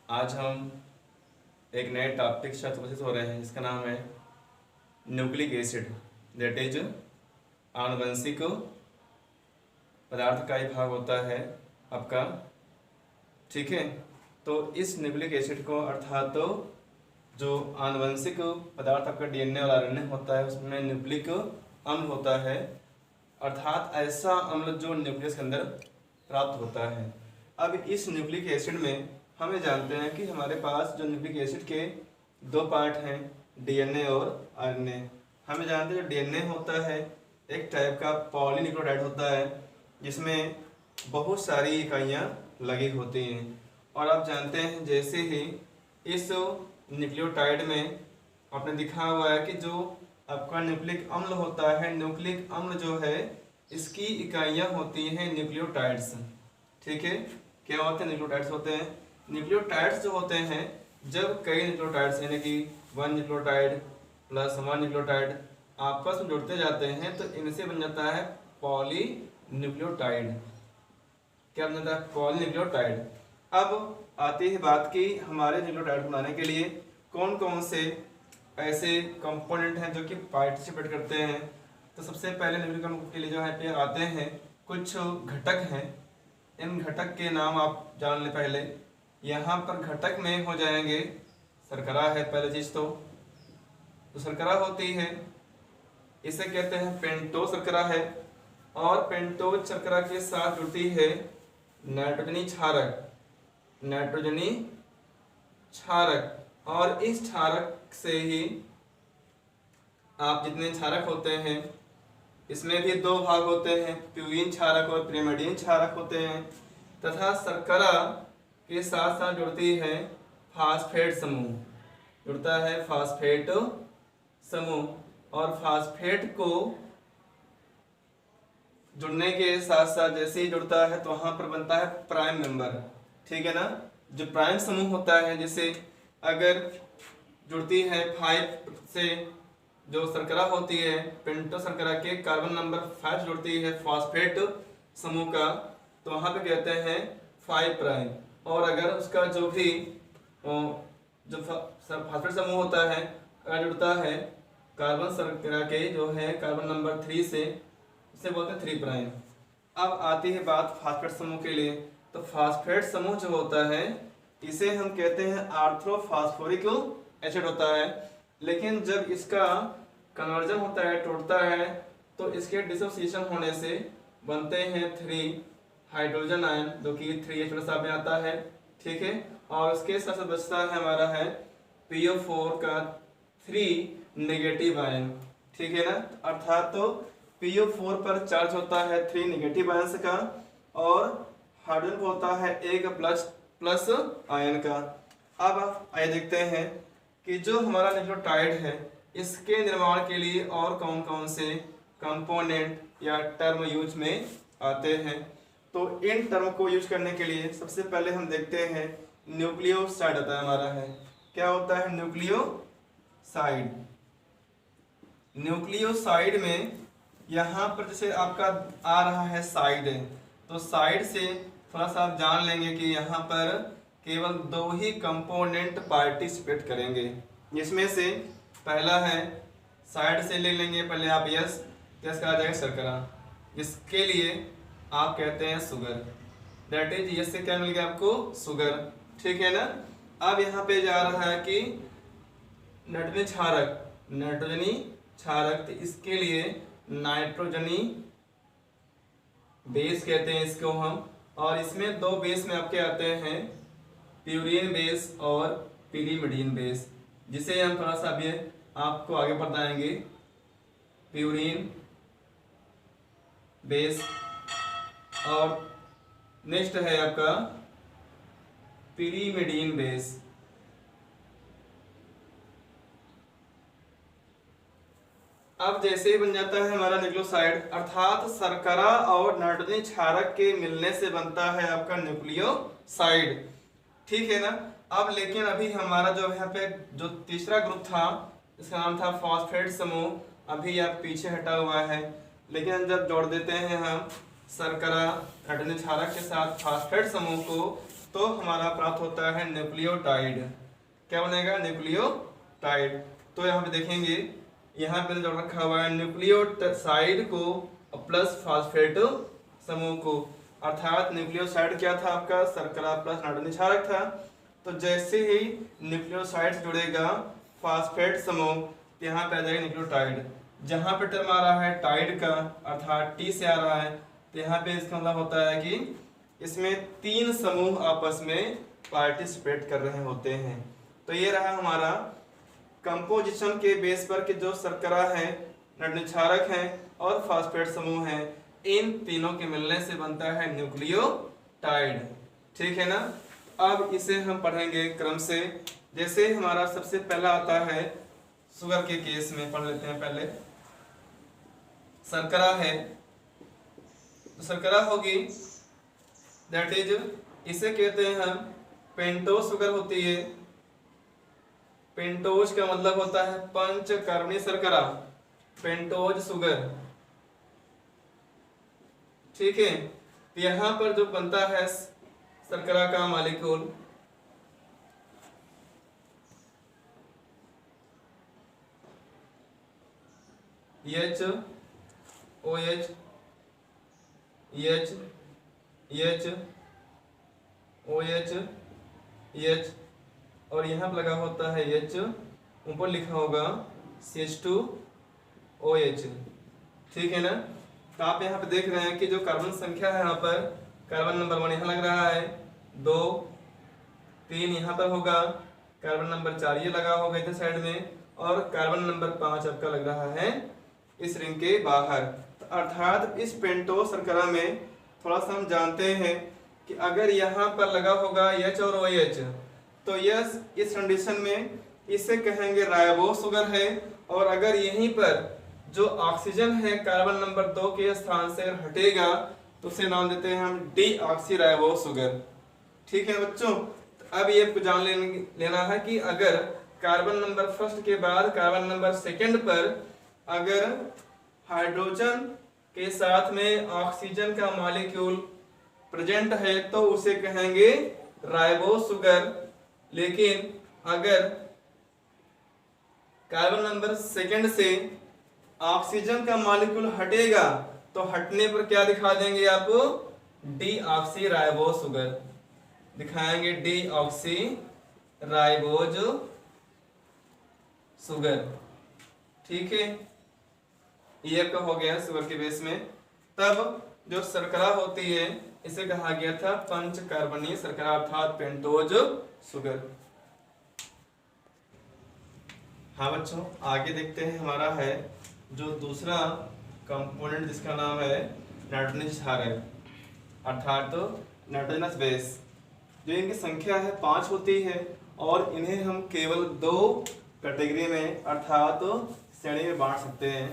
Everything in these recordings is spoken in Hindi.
आज हम एक नए टॉपिक से उपस्थित हो रहे हैं जिसका नाम है न्यूक्लिक एसिड, दैट इज आनुवंशिक पदार्थ का ही भाग होता है आपका। ठीक है, तो इस न्यूक्लिक एसिड को अर्थात तो जो आनुवंशिक पदार्थ आपका डीएनए और आरएनए होता है उसमें न्यूक्लिक अम्ल होता है, अर्थात ऐसा अम्ल जो न्यूक्लियस के अंदर प्राप्त होता है। अब इस न्यूक्लिक एसिड में हमें जानते हैं कि हमारे पास जो न्यूक्लिक एसिड के दो पार्ट हैं, डीएनए और आरएनए। हमें जानते हैं जो डीएनए होता है एक टाइप का पॉलीन्यूक्लियोटाइड होता है जिसमें बहुत सारी इकाइयाँ लगी होती हैं। और आप जानते हैं जैसे ही इस न्यूक्लियोटाइड में आपने दिखा हुआ है कि जो आपका न्यूक्लिक अम्ल होता है, न्यूक्लिक अम्ल जो है इसकी इकाइयाँ होती हैं न्यूक्लियोटाइड्स। ठीक है, क्या होते हैं? न्यूक्लियोटाइड्स होते हैं। न्यूक्लियोटाइड्स जो होते हैं, जब कई न्यूक्लियोटाइड्स यानी कि one nucleotide plus one nucleotide आपस में जुड़ते जाते हैं तो इनसे बन जाता है पॉली न्यूक्लियोटाइड। क्या बन जाता है? Poly nucleotide. अब आती है बात की हमारे न्यूक्लियोटाइड बनाने के लिए कौन कौन से ऐसे कंपोनेंट हैं जो कि पार्टिसिपेट करते हैं। तो सबसे पहले न्यूक्लिक के लिए जो है पे आते हैं कुछ घटक हैं। इन घटक के नाम आप जान ले पहले। यहाँ पर घटक में हो जाएंगे, शर्करा है पहले चीज तो शर्करा होती है, इसे कहते हैं पेंटोज शर्करा है। और पेंटोज शर्करा के साथ जुड़ती है नाइट्रोजनी क्षारक, नाइट्रोजनी क्षारक। और इस क्षारक से ही आप जितने क्षारक होते हैं इसमें भी दो भाग होते हैं, प्यूरिन क्षारक और पिरिमिडीन क्षारक होते हैं। तथा शर्करा के साथ साथ जुड़ती है फास्फेट समूह, जुड़ता है फास्फेट समूह। और फास्फेट को जुड़ने के साथ साथ जैसे ही जुड़ता है तो वहां पर बनता है प्राइम मेंबर। ठीक है ना, जो प्राइम समूह होता है, जैसे अगर जुड़ती है 5 से जो शर्करा होती है पेंटो शर्करा के कार्बन नंबर 5 जुड़ती है फास्फेट समूह का, तो वहां पे कहते हैं 5 प्राइम। और अगर उसका जो भी जो फास्फेट समूह होता है अगर जुड़ता है कार्बन शर्करा के जो है कार्बन नंबर 3 से, उसे बोलते हैं 3 प्राइम। अब आती है बात फास्फेट समूह के लिए। तो फास्फेट समूह जो होता है इसे हम कहते हैं आर्थ्रोफॉस्फोरिक एसिड होता है। लेकिन जब इसका कन्वर्जन होता है, टूटता है, तो इसके डिसोसिएशन होने से बनते हैं 3 हाइड्रोजन आयन जो कि 3H+ में आता है। ठीक है, और उसके साथ साथ बचता है हमारा है PO4 का 3 नेगेटिव आयन। ठीक है ना, अर्थात तो PO4 पर चार्ज होता है 3 नेगेटिव आयन का और हाइड्रोजन होता है 1 प्लस आयन का। अब आइए देखते हैं कि जो हमारा न्यूक्लियोटाइड है इसके निर्माण के लिए और कौन कौन से कंपोनेंट या टर्म यूज में आते हैं। तो इन टर्म को यूज करने के लिए सबसे पहले हम देखते हैं न्यूक्लियोसाइड आता है हमारा है। क्या होता है? न्यूक्लियोसाइड। न्यूक्लियोसाइड में यहाँ पर जैसे आपका आ रहा है साइड, तो साइड से थोड़ा सा आप जान लेंगे कि यहाँ पर केवल 2 ही कंपोनेंट पार्टिसिपेट करेंगे, जिसमें से पहला है साइड से ले लेंगे पहले आप यस का आ जाएगा शर्करा, जिसके लिए आप कहते हैं शुगर। दैट इज यस से क्या मिल गया आपको? शुगर। ठीक है ना। अब यहाँ पे जा रहा है कि नाइट्रोजनी क्षारक, नाइट्रोजनी क्षारक, तो इसके लिए नाइट्रोजनी बेस कहते हैं इसको हम। और इसमें 2 बेस में आपके आते हैं प्यूरिन बेस और पिरिमिडीन बेस, जिसे हम थोड़ा सा अभी आपको आगे बताएंगे। प्यूरिन बेस और नेक्स्ट है आपका पिरिमिडीन बेस। अब जैसे ही बन जाता है हमारा न्यूक्लियोसाइड, अर्थात शर्करा और नाइट्रोजन क्षारक के मिलने से बनता है आपका न्यूक्लियोसाइड। ठीक है ना। अब लेकिन अभी हमारा जो यहाँ पे जो तीसरा ग्रुप था इसका नाम था फॉस्फेट समूह, अभी आप पीछे हटा हुआ है। लेकिन जब जोड़ देते हैं हम शर्करा नाइट्रोजन क्षारक के साथ फास्फेट समूह को, तो तो हमारा प्राप्त होता है न्यूक्लियोटाइड। क्या बनेगा? न्यूक्लियोटाइड। तो यहाँ पे देखेंगे, यहाँ पे जो रखा हुआ है न्यूक्लियोसाइड को प्लस फास्फेट समूह को, अर्थात न्यूक्लियोसाइड क्या था आपका? शर्करा प्लस नाइट्रोजन क्षारक था। तो जैसे ही न्यूक्लियोसाइड से जुड़ेगा फास्फेट समूह, यहाँ पे आ जाएगा न्यूक्लियोटाइड। जहाँ पे टर्म आ रहा है टाइड का, अर्थात टी से आ रहा है, तो यहाँ पे इसका मतलब होता है कि इसमें 3 समूह आपस में पार्टिसिपेट कर रहे होते हैं। तो ये रहा हमारा कंपोजिशन के बेस पर कि जो शर्करा है, नाइट्रोजन क्षारक है और फास्फेट समूह है, इन तीनों के मिलने से बनता है न्यूक्लियोटाइड। ठीक है ना? अब इसे हम पढ़ेंगे क्रम से। जैसे हमारा सबसे पहला आता है शुगर के केस में, पढ़ लेते हैं पहले। शर्करा है, तो शर्करा होगी दैट इज, इसे कहते हैं हम पेंटोज शुगर होती है। पेंटोज का मतलब होता है पंचकर्बनीय शर्करा, पेंटोज शुगर। ठीक है, तो यहां पर जो बनता है शर्करा का molecule, H O H H H O H H, और यहाँ पर लगा होता है एच, ऊपर लिखा होगा CH2OH। ठीक है ना? तो आप यहाँ पे देख रहे हैं कि जो कार्बन संख्या है, यहाँ पर कार्बन नंबर 1 यहाँ लग रहा है, 2 3 यहाँ पर होगा, कार्बन नंबर 4 ये लगा होगा इधर साइड में, और कार्बन नंबर 5 आपका लग रहा है इस रिंग के बाहर। तो अर्थात इस पेंटोज शर्करा में थोड़ा सा हम जानते हैं कि अगर यहाँ पर लगा होगा H और OH, तो यस इस कंडीशन में इसे कहेंगे राइबोज शुगर है। और अगर यहीं पर जो ऑक्सीजन है कार्बन नंबर 2 के स्थान से हटेगा, तो उसे नाम देते हैं हम डीऑक्सीराइबोज शुगर। ठीक है बच्चों? तो अब ये जान लेना है कि अगर कार्बन नंबर फर्स्ट के बाद कार्बन नंबर सेकंड पर अगर हाइड्रोजन के साथ में ऑक्सीजन का मॉलिक्यूल प्रेजेंट है, तो उसे कहेंगे राइबोज शुगर। लेकिन अगर कार्बन नंबर सेकंड से ऑक्सीजन का मॉलिक्यूल हटेगा, तो हटने पर क्या दिखा देंगे आप? डीऑक्सीराइबोज शुगर दिखाएंगे, डीऑक्सीराइबोज शुगर। ठीक है, ये आपका हो गया शुगर के बेस में। तब जो शर्करा होती है, इसे कहा गया था पंचकार्बनीय शर्करा, अर्थात पेंटोज शुगर। हाँ बच्चों, आगे देखते हैं। हमारा है जो दूसरा कंपोनेंट, जिसका नाम है नाइट्रोजन क्षारक, अर्थात नाइट्रोजनस बेस। जो इनकी संख्या है 5 होती है, और इन्हें हम केवल 2 कैटेगरी में अर्थात श्रेणी में बांट सकते हैं।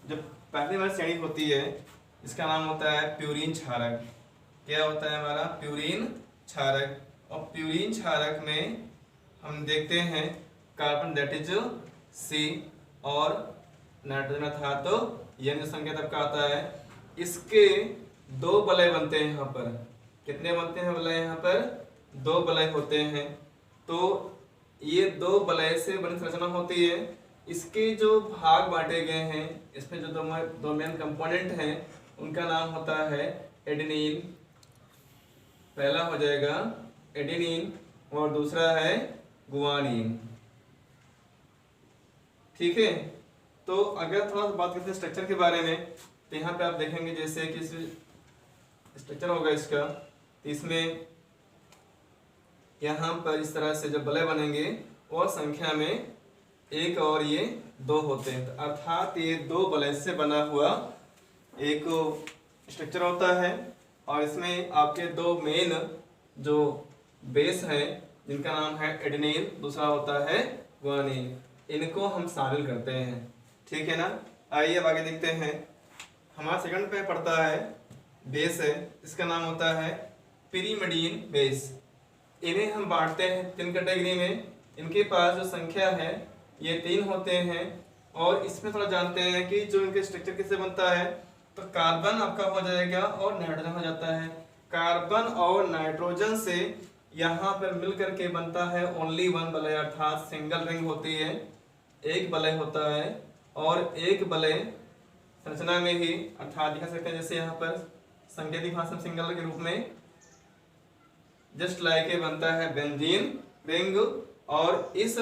जो पहली वाली श्रेणी होती है, इसका नाम होता है प्यूरीन क्षारक। क्या होता है हमारा? प्यूरीन क्षारक। और प्यूरीन क्षारक में हम देखते हैं कार्बन दैट इज C और नाइट्रोजन अर्थात N जो संख्या तब का आता है। इसके 2 वलय बनते हैं। यहाँ पर कितने बनते हैं वलय? यहाँ पर 2 वलय होते हैं। तो ये 2 वलय से बनी संरचना होती है। इसके जो भाग बांटे गए हैं, इसमें जो दो मेन कंपोनेंट हैं, उनका नाम होता है एडेनिन। पहला हो जाएगा एडेनिन और दूसरा है गुआनिन। ठीक है, तो अगर थोड़ा सा बात करते हैं स्ट्रक्चर के बारे में, तो यहाँ पे आप देखेंगे जैसे कि स्ट्रक्चर होगा इसका, तो इसमें यहाँ पर इस तरह से जब वलय बनेंगे और संख्या में 1 और ये 2 होते हैं, तो अर्थात ये 2 वलय से बना हुआ एक स्ट्रक्चर होता है। और इसमें आपके 2 मेन जो बेस हैं, जिनका नाम है एडेनिन, दूसरा होता है गुआनिन, इनको हम शामिल करते हैं। ठीक है ना? आइए अब आगे देखते हैं। हमारा सेकंड पे पड़ता है बेस है, इसका नाम होता है पिरीमिडीन बेस। इन्हें हम बांटते हैं 3 कैटेगरी में। इनके पास जो संख्या है ये 3 होते हैं। और इसमें थोड़ा जानते हैं कि जो इनके स्ट्रक्चर किससे बनता है, तो कार्बन आपका हो जाएगा और नाइट्रोजन हो जाता है। कार्बन और नाइट्रोजन से यहाँ पर मिलकर के बनता है ओनली वन वलय, अर्थात सिंगल रिंग होती है, एक वलय होता है। और एक वलय संरचना में ही, अर्थात दिखा सकते हैं जैसे यहाँ पर सांकेतिक भाषा में सिंगल के रूप में जस्ट लाइक बनता है बेंजीन रिंग। और इस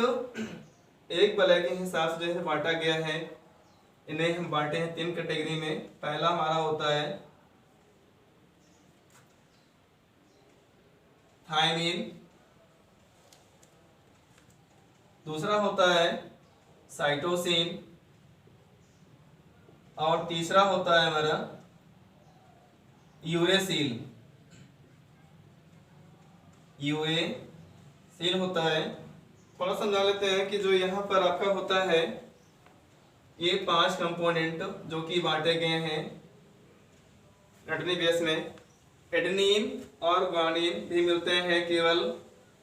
एक वलय के हिसाब से जैसे बांटा गया है, इन्हें हम बांटे हैं 3 कैटेगरी में। पहला हमारा होता है थायमीन, दूसरा होता है साइटोसिन, और तीसरा होता है हमारा यूरेसिल। यूरेसिल होता है। थोड़ा समझा लेते हैं कि जो यहाँ पर आपका होता है ये 5 कंपोनेंट जो कि बांटे गए हैं एडेनिन बेस में। एडेनिन और ग्वानिन भी मिलते हैं केवल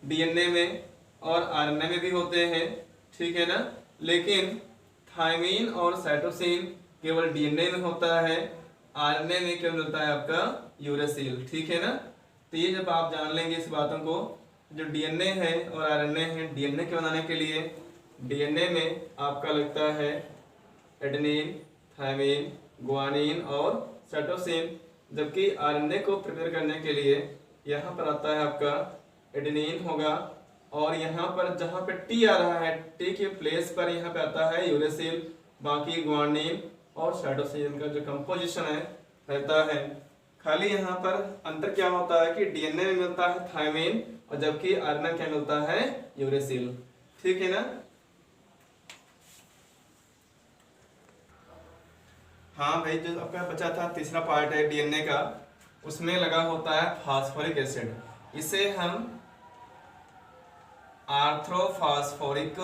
डीएनए में और आरएनए में भी होते हैं, ठीक है ना। लेकिन थायमीन और साइटोसिन केवल डीएनए में होता है, आरएनए में क्या मिलता है आपका यूरेसिल, ठीक है ना। तो ये जब आप जान लेंगे इस बातों को, जो डीएनए है और आरएनए है, डीएनए के बनाने के लिए डीएनए में आपका लगता है एडेनिन, थायमीन, ग्वानिन और साइटोसिन, जबकि आरएनए को प्रिपेयर करने के लिए यहाँ पर आता है आपका एडेनिन होगा, और यहाँ पर जहाँ पे टी आ रहा है, टी के प्लेस पर यहाँ पे आता है यूरेसिल। बाकी ग्वानिन और साइटोसिन का जो कंपोजिशन है रहता है। खाली यहाँ पर अंतर क्या होता है कि डीएनए में मिलता है थायमीन और जबकि आरएनए क्या मिलता है यूरेसिल, ठीक है ना। हाँ भाई, जो आपका बचा था तीसरा पार्ट है डीएनए का, उसमें लगा होता है फास्फोरिक एसिड। इसे हम आर्थ्रोफास्फोरिक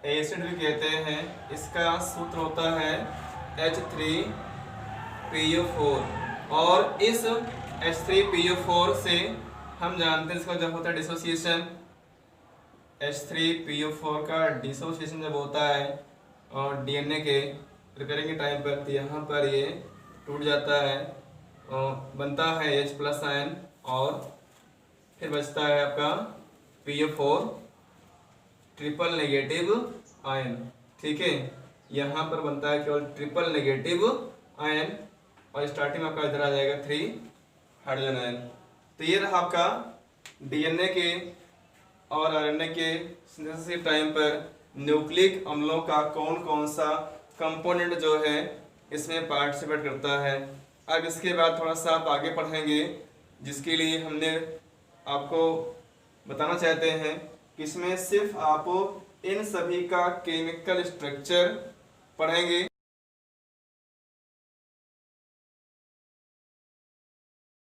एसिड भी कहते हैं। इसका सूत्र होता है H3PO4, और इस H3PO4 से हम जानते हैं इसका जब होता है डिसोसिएशन, H3PO4 का डिसोसिएशन जब होता है और डीएनए के प्रिपेयरिंग के टाइम पर, तो यहाँ पर ये टूट जाता है और बनता है H+ आयन, और फिर बचता है आपका PO4 ट्रिपल नेगेटिव आयन, ठीक है। यहाँ पर बनता है केवल ट्रिपल नेगेटिव आयन, और स्टार्टिंग में आपका इधर आ जाएगा 3 हाइड्रोजन आयन। तो ये रहा आपका डीएनए के और आरएनए के सिंथेसिस टाइम पर न्यूक्लिक अम्लों का कौन कौन सा कंपोनेंट जो है इसमें पार्टिसिपेट करता है। अब इसके बाद थोड़ा सा आप आगे पढ़ेंगे, जिसके लिए हमने आपको बताना चाहते हैं कि इसमें सिर्फ आप इन सभी का केमिकल स्ट्रक्चर पढ़ेंगे,